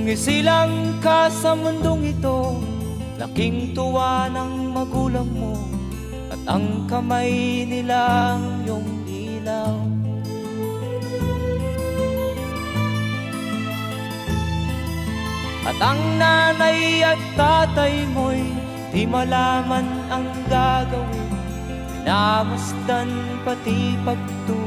Nung isilang ka sa mundong ito, laking tuwa ng magulang mo, at ang kamay nila ang iyong ilaw. At ang nanay at tatay mo'y di malaman ang gagawin, minamasdan pati pagtulog.